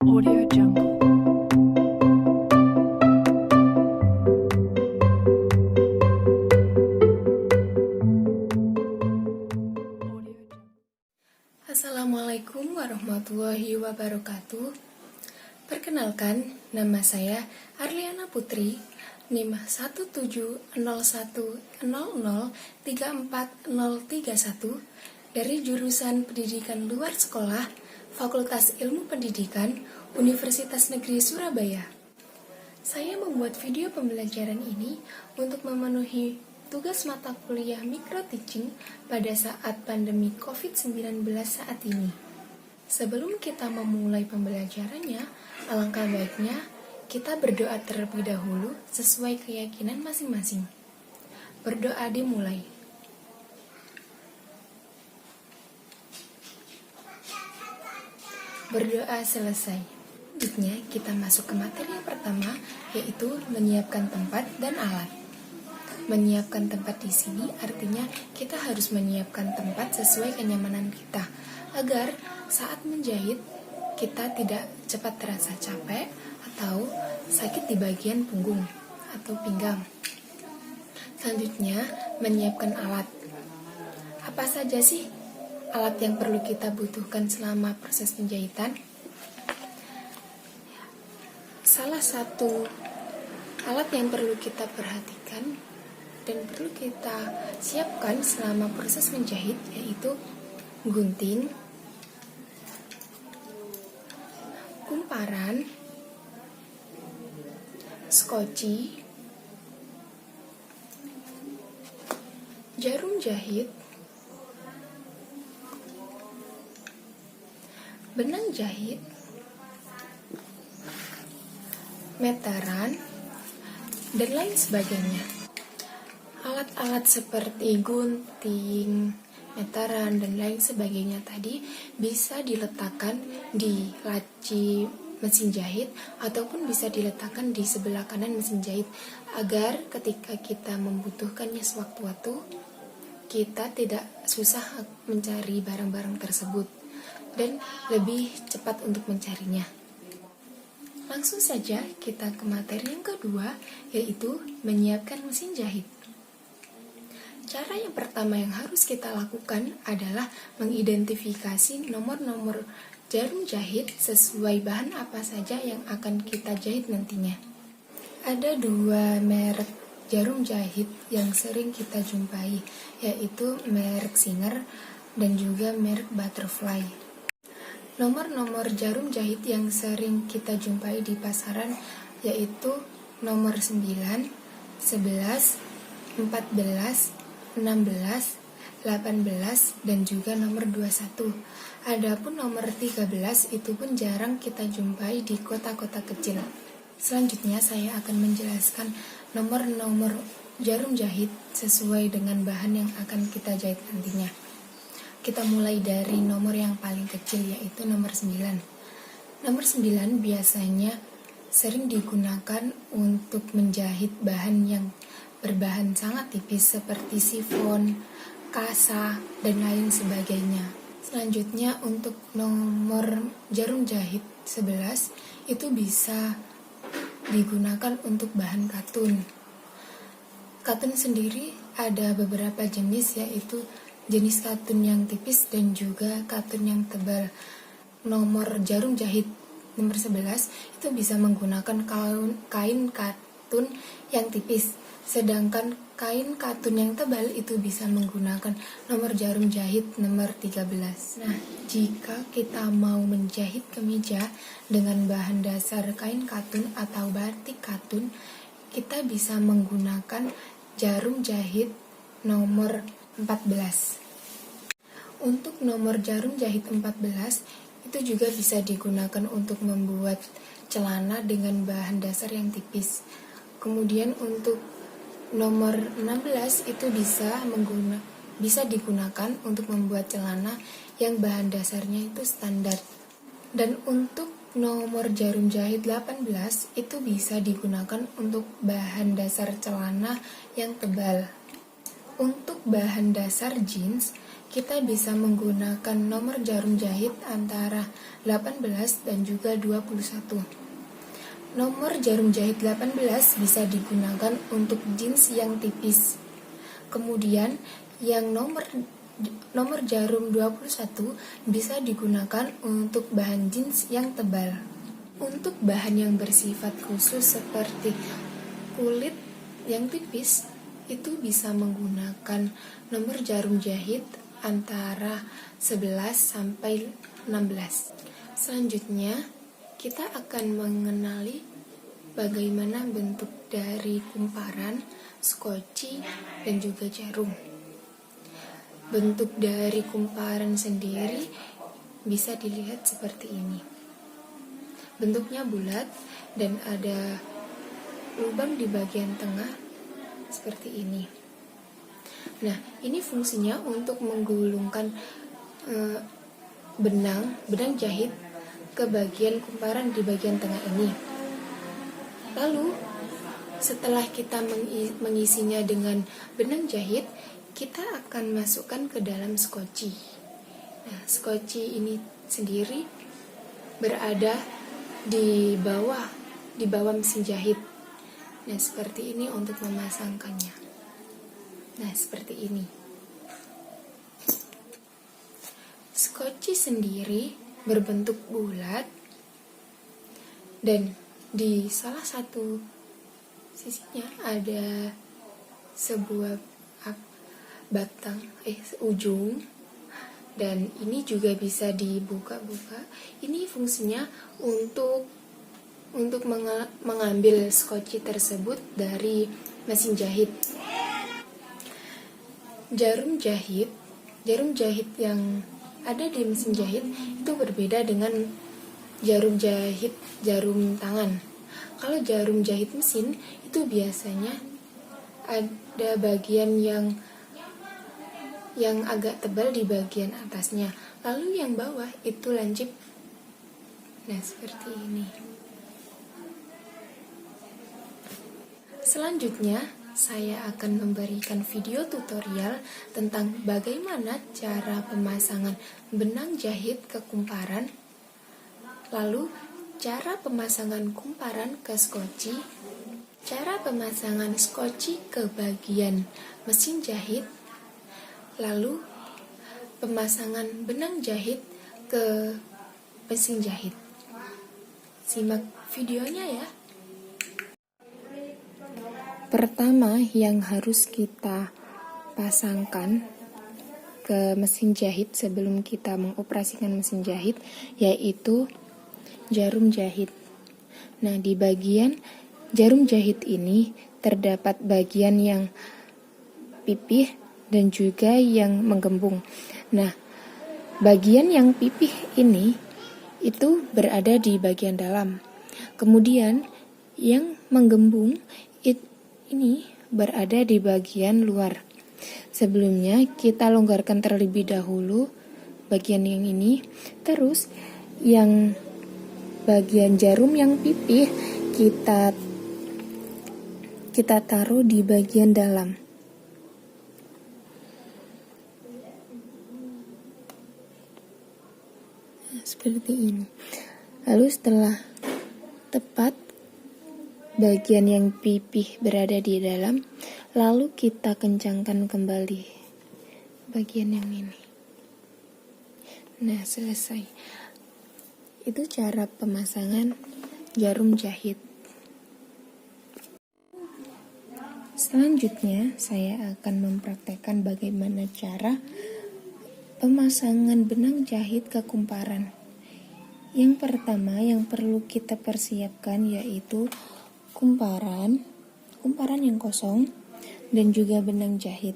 Audio Jungle. Assalamualaikum warahmatullahi wabarakatuh. Perkenalkan, nama saya Arliana Putri, NIM 1700100343031 dari jurusan Pendidikan Luar Sekolah, Fakultas Ilmu Pendidikan, Universitas Negeri Surabaya. Saya membuat video pembelajaran ini untuk memenuhi tugas mata kuliah micro teaching pada saat pandemi COVID-19 saat ini. Sebelum kita memulai pembelajarannya, alangkah baiknya kita berdoa terlebih dahulu sesuai keyakinan masing-masing. Berdoa dimulai. Berdoa selesai. Selanjutnya kita masuk ke materi yang pertama, yaitu menyiapkan tempat dan alat. Menyiapkan tempat di sini artinya kita harus menyiapkan tempat sesuai kenyamanan kita, agar saat menjahit kita tidak cepat terasa capek atau sakit di bagian punggung atau pinggang. Selanjutnya, menyiapkan alat. Apa saja sih alat yang perlu kita butuhkan selama proses penjahitan? Salah satu alat yang perlu kita perhatikan dan perlu kita siapkan selama proses menjahit yaitu gunting, kumparan, skoci, jarum jahit, benang jahit, meteran, dan lain sebagainya. Alat-alat seperti gunting, meteran, dan lain sebagainya tadi bisa diletakkan di laci mesin jahit ataupun bisa diletakkan di sebelah kanan mesin jahit agar ketika kita membutuhkannya sewaktu-waktu kita tidak susah mencari barang-barang tersebut dan lebih cepat untuk mencarinya. Langsung saja kita ke materi yang kedua, yaitu menyiapkan mesin jahit. Cara yang pertama yang harus kita lakukan adalah mengidentifikasi nomor-nomor jarum jahit sesuai bahan apa saja yang akan kita jahit nantinya. Ada dua merek jarum jahit yang sering kita jumpai, yaitu merek Singer dan juga merek Butterfly. Nomor-nomor jarum jahit yang sering kita jumpai di pasaran yaitu nomor 9, 11, 14, 16, 18, dan juga nomor 21. Adapun nomor 13 itu pun jarang kita jumpai di kota-kota kecil. Selanjutnya saya akan menjelaskan nomor-nomor jarum jahit sesuai dengan bahan yang akan kita jahit nantinya. Kita mulai dari nomor yang paling kecil yaitu nomor 9. Nomor 9 biasanya sering digunakan untuk menjahit bahan yang berbahan sangat tipis seperti sifon, kasa, dan lain sebagainya. Selanjutnya untuk nomor jarum jahit 11 itu bisa digunakan untuk bahan katun. Katun sendiri ada beberapa jenis yaitu jenis katun yang tipis dan juga katun yang tebal. Nomor jarum jahit nomor 11 itu bisa menggunakan kain katun yang tipis, sedangkan kain katun yang tebal itu bisa menggunakan nomor jarum jahit nomor 13. Nah, jika kita mau menjahit kemeja dengan bahan dasar kain katun atau batik katun, kita bisa menggunakan jarum jahit nomor 14. Untuk nomor jarum jahit 14 itu juga bisa digunakan untuk membuat celana dengan bahan dasar yang tipis. Kemudian untuk nomor 16 itu bisa digunakan untuk membuat celana yang bahan dasarnya itu standar. Dan untuk nomor jarum jahit 18 itu bisa digunakan untuk bahan dasar celana yang tebal. Untuk bahan dasar jeans kita bisa menggunakan nomor jarum jahit antara 18 dan juga 21. Nomor jarum jahit 18 bisa digunakan untuk jeans yang tipis. Kemudian yang nomor jarum 21 bisa digunakan untuk bahan jeans yang tebal. Untuk bahan yang bersifat khusus seperti kulit yang tipis, itu bisa menggunakan nomor jarum jahit antara 11 sampai 16. Selanjutnya, kita akan mengenali bagaimana bentuk dari kumparan, skoci, dan juga jarum. Bentuk dari kumparan sendiri bisa dilihat seperti ini. Bentuknya bulat dan ada lubang di bagian tengah seperti ini. Nah, ini fungsinya untuk menggulungkan benang jahit ke bagian kumparan di bagian tengah ini. Lalu, setelah kita mengisinya dengan benang jahit, kita akan masukkan ke dalam skoci. Nah, skoci ini sendiri berada di bawah mesin jahit. Nah, seperti ini untuk memasangkannya. Nah, seperti ini. Skoci sendiri berbentuk bulat dan di salah satu sisinya ada sebuah ujung, dan ini juga bisa dibuka-buka. Ini fungsinya untuk mengambil skoci tersebut dari mesin jahit. Jarum jahit yang ada di mesin jahit itu berbeda dengan jarum tangan. Kalau jarum jahit mesin itu biasanya ada bagian yang agak tebal di bagian atasnya, lalu yang bawah itu lancip. Nah, seperti ini. Selanjutnya, saya akan memberikan video tutorial tentang bagaimana cara pemasangan benang jahit ke kumparan, lalu cara pemasangan kumparan ke skoci, cara pemasangan skoci ke bagian mesin jahit, lalu pemasangan benang jahit ke mesin jahit. Simak videonya ya. Pertama yang harus kita pasangkan ke mesin jahit sebelum kita mengoperasikan mesin jahit yaitu jarum jahit. Nah, di bagian jarum jahit ini terdapat bagian yang pipih dan juga yang menggembung. Nah, bagian yang pipih ini itu berada di bagian dalam. Kemudian yang menggembung ini berada di bagian luar. Sebelumnya kita longgarkan terlebih dahulu bagian yang ini. Terus yang bagian jarum yang pipih kita taruh di bagian dalam. Nah, seperti ini. Lalu setelah tepat bagian yang pipih berada di dalam, lalu kita kencangkan kembali bagian yang ini. Nah, selesai. Itu cara pemasangan jarum jahit. Selanjutnya, saya akan mempraktekkan bagaimana cara pemasangan benang jahit ke kumparan. Yang pertama yang perlu kita persiapkan yaitu kumparan yang kosong, dan juga benang jahit.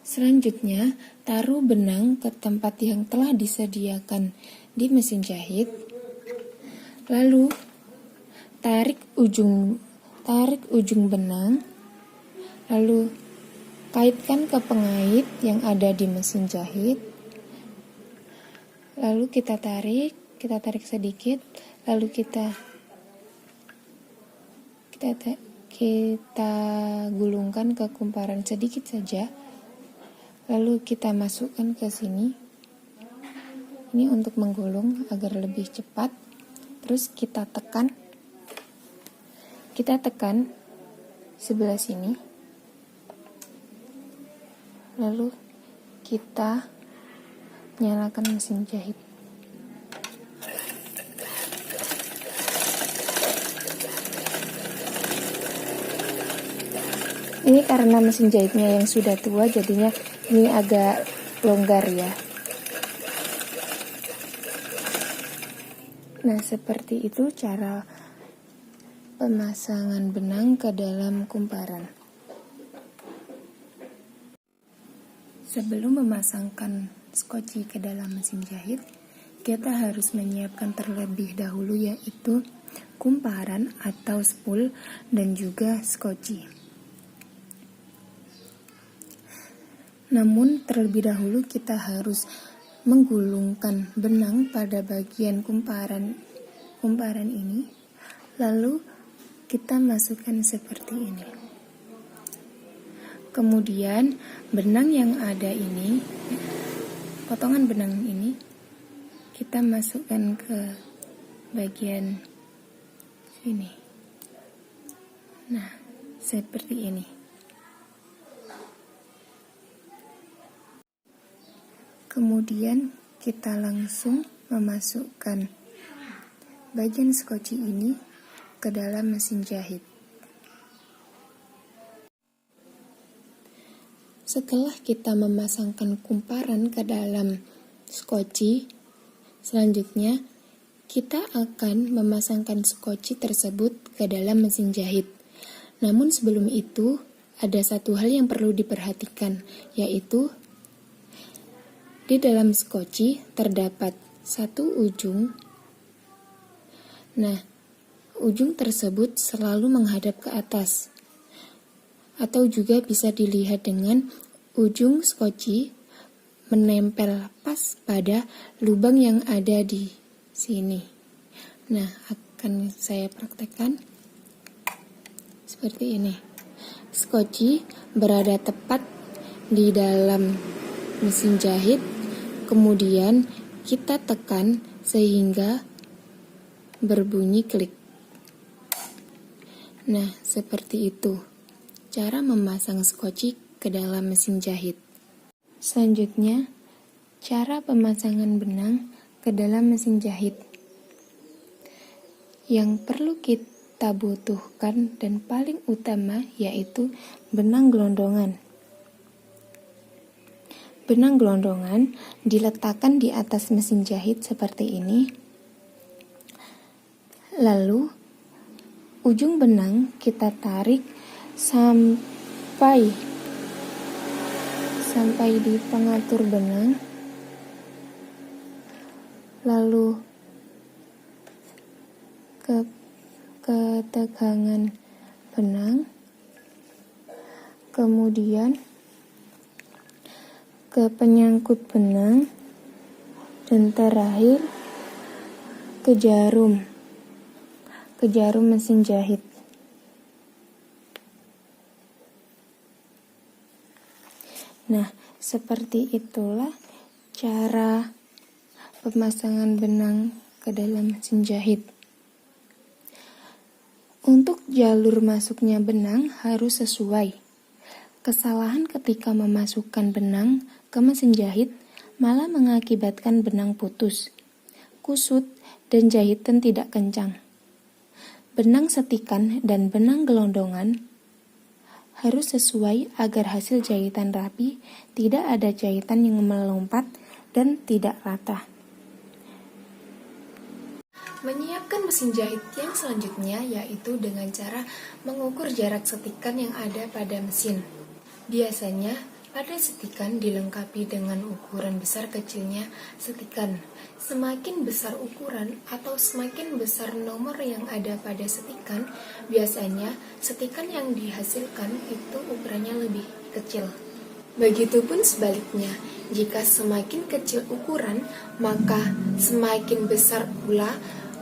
Selanjutnya, taruh benang ke tempat yang telah disediakan di mesin jahit. Lalu, tarik ujung benang, lalu kaitkan ke pengait yang ada di mesin jahit. Lalu kita tarik sedikit, lalu kita gulungkan ke kumparan sedikit saja. Lalu kita masukkan ke sini. Ini untuk menggulung agar lebih cepat. Terus kita tekan. Kita tekan sebelah sini. Lalu kita nyalakan mesin jahit. Ini karena mesin jahitnya yang sudah tua, jadinya ini agak longgar ya. Nah, seperti itu cara pemasangan benang ke dalam kumparan. Sebelum memasangkan skoci ke dalam mesin jahit, kita harus menyiapkan terlebih dahulu yaitu kumparan atau spool dan juga skoci. Namun terlebih dahulu kita harus menggulungkan benang pada bagian kumparan ini, lalu kita masukkan seperti ini. Kemudian benang yang ada ini, potongan benang ini kita masukkan ke bagian sini. Nah, seperti ini. Kemudian kita langsung memasukkan bagian skoci ini ke dalam mesin jahit. Setelah kita memasangkan kumparan ke dalam skoci, selanjutnya kita akan memasangkan skoci tersebut ke dalam mesin jahit. Namun sebelum itu, ada satu hal yang perlu diperhatikan, yaitu di dalam skoci terdapat satu ujung. Nah, ujung tersebut selalu menghadap ke atas. Atau juga bisa dilihat dengan ujung skoci menempel pas pada lubang yang ada di sini. Nah, akan saya praktekkan seperti ini. Skoci berada tepat di dalam mesin jahit. Kemudian kita tekan sehingga berbunyi klik. Nah, seperti itu cara memasang skoci ke dalam mesin jahit. Selanjutnya, cara pemasangan benang ke dalam mesin jahit. Yang perlu kita butuhkan dan paling utama yaitu benang gelondongan. Benang gelondongan diletakkan di atas mesin jahit seperti ini. Lalu, ujung benang kita tarik sampai di pengatur benang. Lalu ke tegangan benang. Kemudian ke penyangkut benang, dan terakhir ke jarum mesin jahit. Nah, seperti itulah cara pemasangan benang ke dalam mesin jahit. Untuk jalur masuknya benang harus sesuai. Kesalahan ketika memasukkan benang ke mesin jahit malah mengakibatkan benang putus, kusut, dan jahitan tidak kencang. Benang setikan dan benang gelondongan harus sesuai agar hasil jahitan rapi, tidak ada jahitan yang melompat, dan tidak rata. Menyiapkan mesin jahit yang selanjutnya yaitu dengan cara mengukur jarak setikan yang ada pada mesin. Biasanya, pada setikan dilengkapi dengan ukuran besar kecilnya setikan. Semakin besar ukuran atau semakin besar nomor yang ada pada setikan, biasanya setikan yang dihasilkan itu ukurannya lebih kecil. Begitupun sebaliknya, jika semakin kecil ukuran, maka semakin besar pula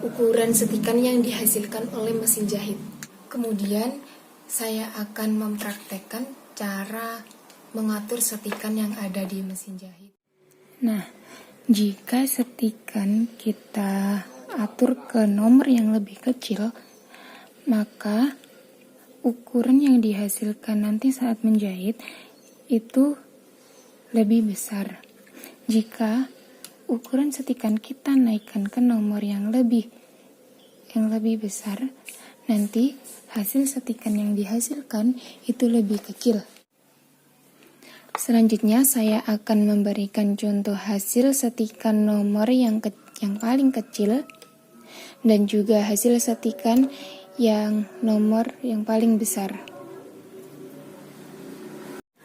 ukuran setikan yang dihasilkan oleh mesin jahit. Kemudian, saya akan mempraktekkan cara mengatur setikan yang ada di mesin jahit. Nah, jika setikan kita atur ke nomor yang lebih kecil, maka ukuran yang dihasilkan nanti saat menjahit itu lebih besar. Jika ukuran setikan kita naikkan ke nomor yang lebih besar, nanti hasil setikan yang dihasilkan itu lebih kecil. Selanjutnya saya akan memberikan contoh hasil setikan nomor yang paling kecil dan juga hasil setikan yang nomor yang paling besar.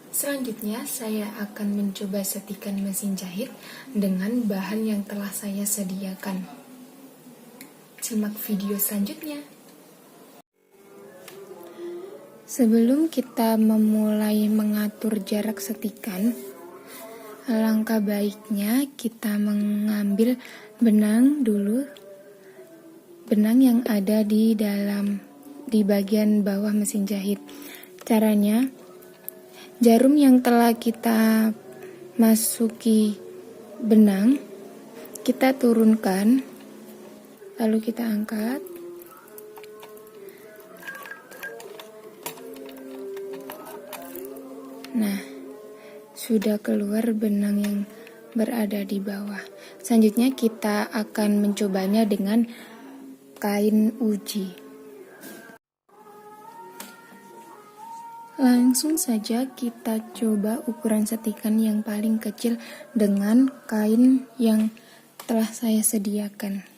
Selanjutnya saya akan mencoba setikan mesin jahit dengan bahan yang telah saya sediakan. Simak video selanjutnya. Sebelum kita memulai mengatur jarak setikan, alangkah baiknya kita mengambil benang dulu, benang yang ada di bagian bawah mesin jahit. Caranya, jarum yang telah kita masuki benang, kita turunkan, lalu kita angkat. Nah, sudah keluar benang yang berada di bawah. Selanjutnya kita akan mencobanya dengan kain uji. Langsung saja kita coba ukuran setikan yang paling kecil dengan kain yang telah saya sediakan.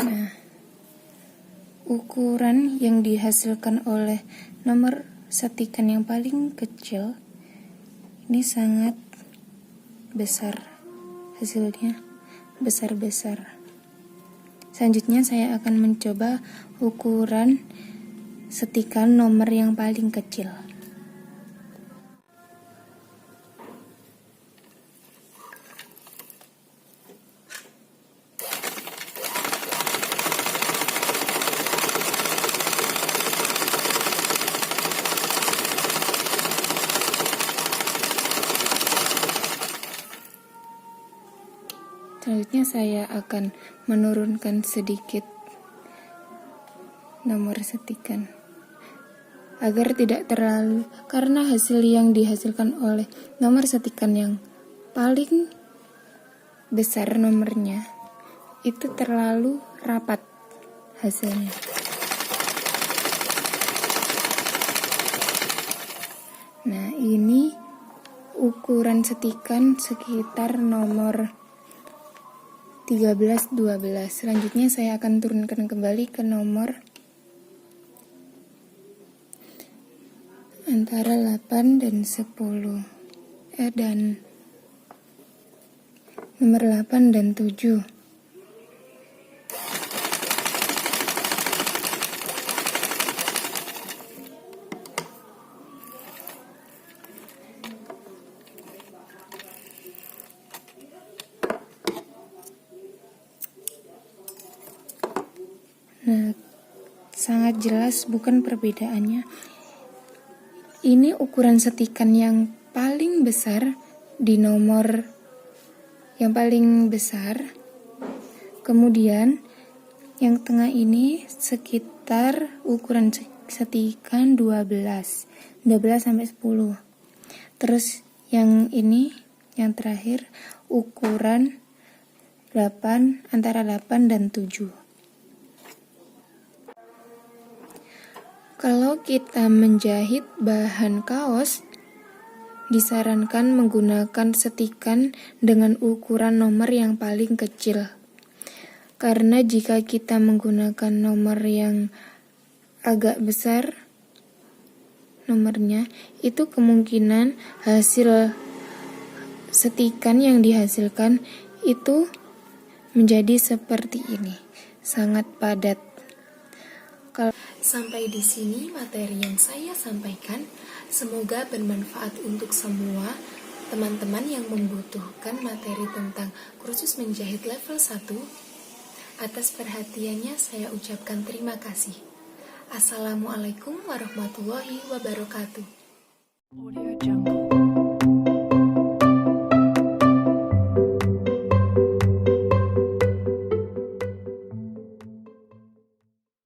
Nah, ukuran yang dihasilkan oleh nomor setikan yang paling kecil ini sangat besar, hasilnya besar-besar. Selanjutnya saya akan mencoba ukuran setikan nomor yang paling kecil. Selanjutnya saya akan menurunkan sedikit nomor setikan agar tidak terlalu, karena hasil yang dihasilkan oleh nomor setikan yang paling besar nomornya itu terlalu rapat hasilnya. Nah, ini ukuran setikan sekitar nomor 13-12. Selanjutnya saya akan turunkan kembali ke nomor antara 8 dan 10. Dan nomor 8 dan 7. Nah, sangat jelas bukan perbedaannya. Ini ukuran setikan yang paling besar di nomor yang paling besar. Kemudian yang tengah ini sekitar ukuran setikan 12 sampai 10. Terus yang ini yang terakhir ukuran 8, antara 8 dan 7. Kalau kita menjahit bahan kaos, disarankan menggunakan setikan dengan ukuran nomor yang paling kecil. Karena jika kita menggunakan nomor yang agak besar nomornya, itu kemungkinan hasil setikan yang dihasilkan itu menjadi seperti ini, sangat padat. Sampai di sini materi yang saya sampaikan, semoga bermanfaat untuk semua teman-teman yang membutuhkan materi tentang kursus menjahit level 1. Atas perhatiannya saya ucapkan terima kasih. Assalamualaikum warahmatullahi wabarakatuh. Audio Jungle.